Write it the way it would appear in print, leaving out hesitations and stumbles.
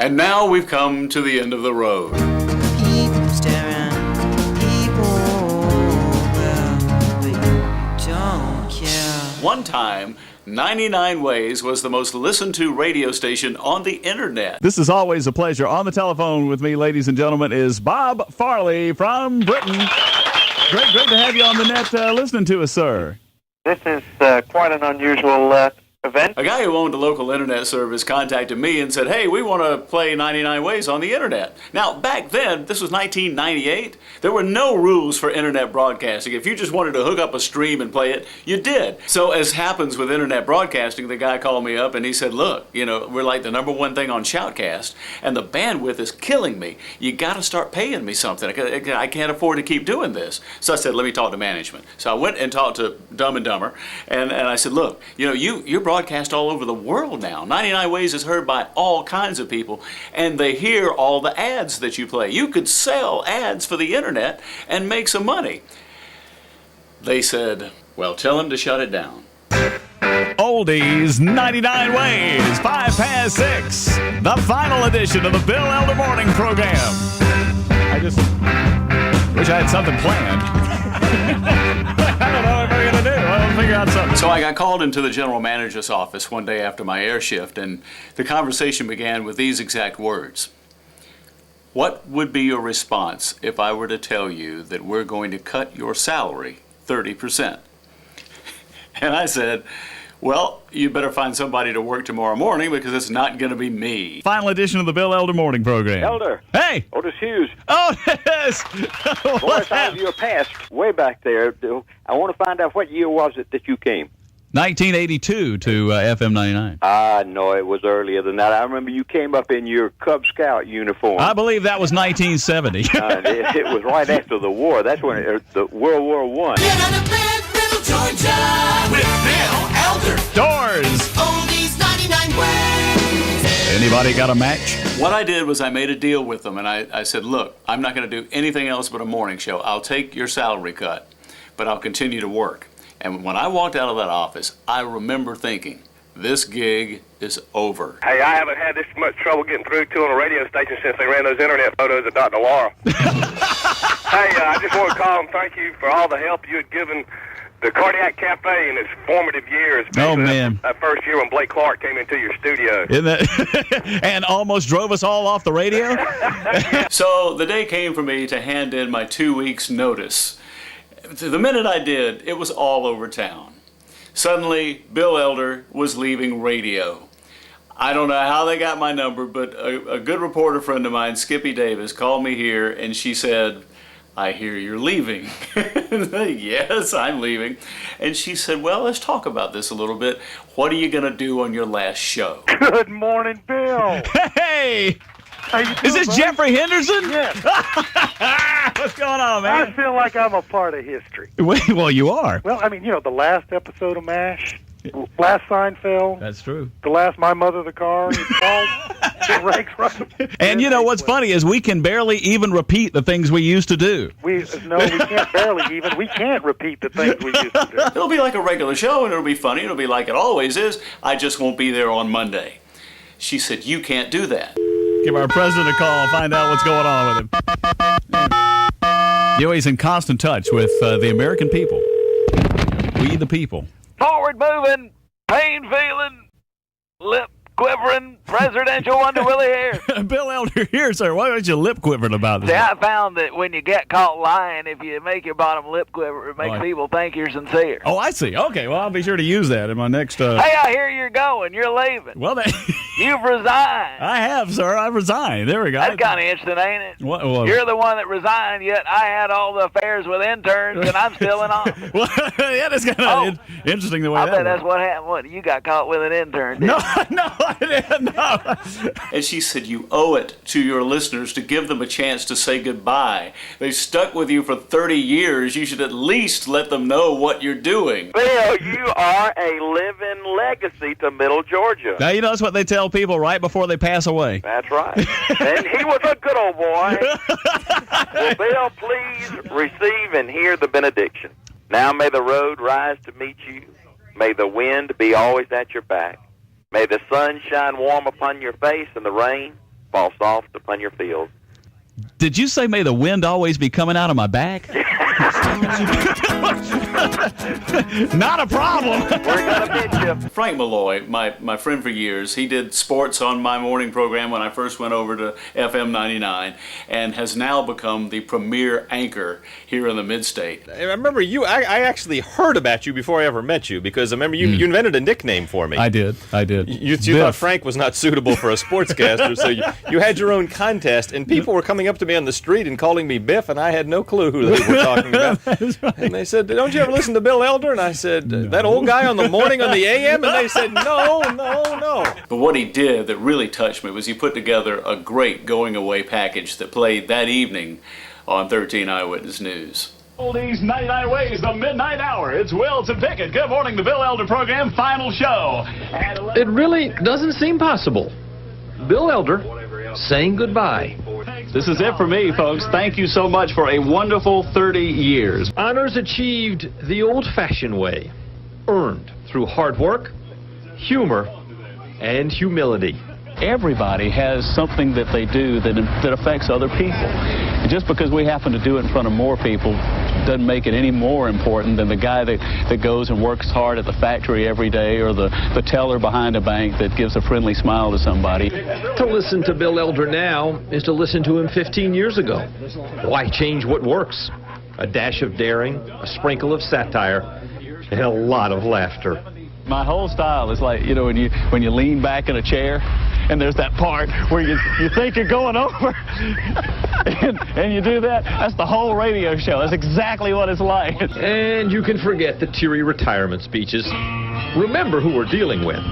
And now we've come to the end of the road. People staring, people, well, we don't care. One time, 99 Ways was the most listened to radio station on the internet. This is always a pleasure. On the telephone with me, ladies and gentlemen, is Bob Farley from Britain. Great to have you on the net listening to us, sir. This is quite an unusual event. A guy who owned a local internet service contacted me and said, hey, we want to play 99 Ways on the internet. Now, back then, this was 1998, there were no rules for internet broadcasting. If you just wanted to hook up a stream and play it, you did. So as happens with internet broadcasting, the guy called me up and he said, look, we're like the #1 thing on Shoutcast, and the bandwidth is killing me. You got to start paying me something. I can't afford to keep doing this. So I said, let me talk to management. So I went and talked to Dumb and Dumber, and I said, look, you're broadcast all over the world now. 99 Ways is heard by all kinds of people, and they hear all the ads that you play. You could sell ads for the internet and make some money. They said, well, tell him to shut it down. Oldies 99 Ways, 6:05, the final edition of the Bill Elder Morning Program. I just wish I had something planned. I don't know what we're going to do. I'll figure out something. So I got called into the general manager's office one day after my air shift, and the conversation began with these exact words. What would be your response if I were to tell you that we're going to cut your salary 30%? And I said, well, you better find somebody to work tomorrow morning because it's not going to be me. Final edition of the Bill Elder Morning Program. Elder. Hey. Otis Hughes. Oh, yes. Boris, out of your past, way back there, I want to find out what year was it that you came? 1982 to FM 99. No, it was earlier than that. I remember you came up in your Cub Scout uniform. I believe that was 1970. It was right after the war. That's when the World War I. Get on the bed, Bill Georgia, with Bill Elder. Doors. Oldies 99 Ways. Anybody got a match? What I did was I made a deal with them, and I said, look, I'm not going to do anything else but a morning show. I'll take your salary cut, but I'll continue to work. And when I walked out of that office, I remember thinking, this gig is over. Hey, I haven't had this much trouble getting through to on a radio station since they ran those internet photos of Dr. Laura. Hey, I just want to call and thank you for all the help you had given the Cardiac Cafe in its formative years. Oh, man. That first year when Blake Clark came into your studio. Isn't that and almost drove us all off the radio? So the day came for me to hand in my 2 weeks' notice. The minute I did, it was all over town. Suddenly, Bill Elder was leaving radio. I don't know how they got my number, but a good reporter friend of mine, Skippy Davis, called me here, and she said, I hear you're leaving. Yes, I'm leaving. And she said, well, let's talk about this a little bit. What are you going to do on your last show? Good morning, Bill. Hey! How you doing, Is this buddy? Jeffrey Henderson? Yes. What's going on, man? I feel like I'm a part of history. Well, you are. Well, I mean, the last episode of MASH, last Seinfeld, That's true. the last My Mother the Car, it ranks right. And what's funny is we can barely even repeat the things we used to do. We can't barely even. We can't repeat the things we used to do. It'll be like a regular show, and it'll be funny. It'll be like it always is. I just won't be there on Monday. She said, you can't do that. Give our president a call, find out what's going on with him. He's in constant touch with the American people. We the people. Forward moving, pain feeling, lip quivering, presidential Wonder Willie here. Bill Elder here, sir. Why aren't you lip quivering about this? See, I found that when you get caught lying, if you make your bottom lip quiver, it makes people think you're sincere. Oh, I see. Okay, well, I'll be sure to use that in my next... Hey, I hear you're going. You're leaving. Well, You've resigned. I have, sir. I've resigned. There we go. That's kind of interesting, ain't it? What? You're the one that resigned, yet I had all the affairs with interns, and I'm still in office. Well, yeah, that's kind of interesting the way I that bet that's works. what happened. What, you got caught with an intern, didn't No, you? no, I didn't. No. And she said, you owe it to your listeners to give them a chance to say goodbye. They've stuck with you for 30 years. You should at least let them know what you're doing. Bill, you are a living legacy to Middle Georgia. Now, that's what they tell people right before they pass away. That's right. And he was a good old boy. Well, Bill, please receive and hear the benediction. Now may the road rise to meet you. May the wind be always at your back. May the sun shine warm upon your face and the rain fall soft upon your fields. Did you say may the wind always be coming out of my back? Not a problem. We're gonna pitch you. Frank Malloy, my friend for years, he did sports on my morning program when I first went over to FM 99 and has now become the premier anchor here in the Mid-State. I remember you. I actually heard about you before I ever met you because I remember you invented a nickname for me. I did. You thought Frank was not suitable for a sportscaster, so you had your own contest, and people were coming up to me on the street and calling me Biff, and I had no clue who they were talking about. And they said, "Don't you ever listen to Bill Elder?" And I said, "That old guy on the morning on the AM?" And they said, "No." But what he did that really touched me was he put together a great going-away package that played that evening on 13 Eyewitness News. Oldies 99 Ways, the midnight hour. It's Will to Pickett. Good morning, the Bill Elder program, final show. It really doesn't seem possible. Bill Elder saying goodbye. This is it for me, folks. Thank you so much for a wonderful 30 years. Honors achieved the old-fashioned way, earned through hard work, humor, and humility. Everybody has something that they do that affects other people. And just because we happen to do it in front of more people doesn't make it any more important than the guy that goes and works hard at the factory every day, or the teller behind a bank that gives a friendly smile to somebody. To listen to Bill Elder now is to listen to him 15 years ago. Why change what works? A dash of daring, a sprinkle of satire, and a lot of laughter. My whole style is like, when you lean back in a chair and there's that part where you think you're going over and you do that. That's the whole radio show. That's exactly what it's like. And you can forget the teary retirement speeches. Remember who we're dealing with.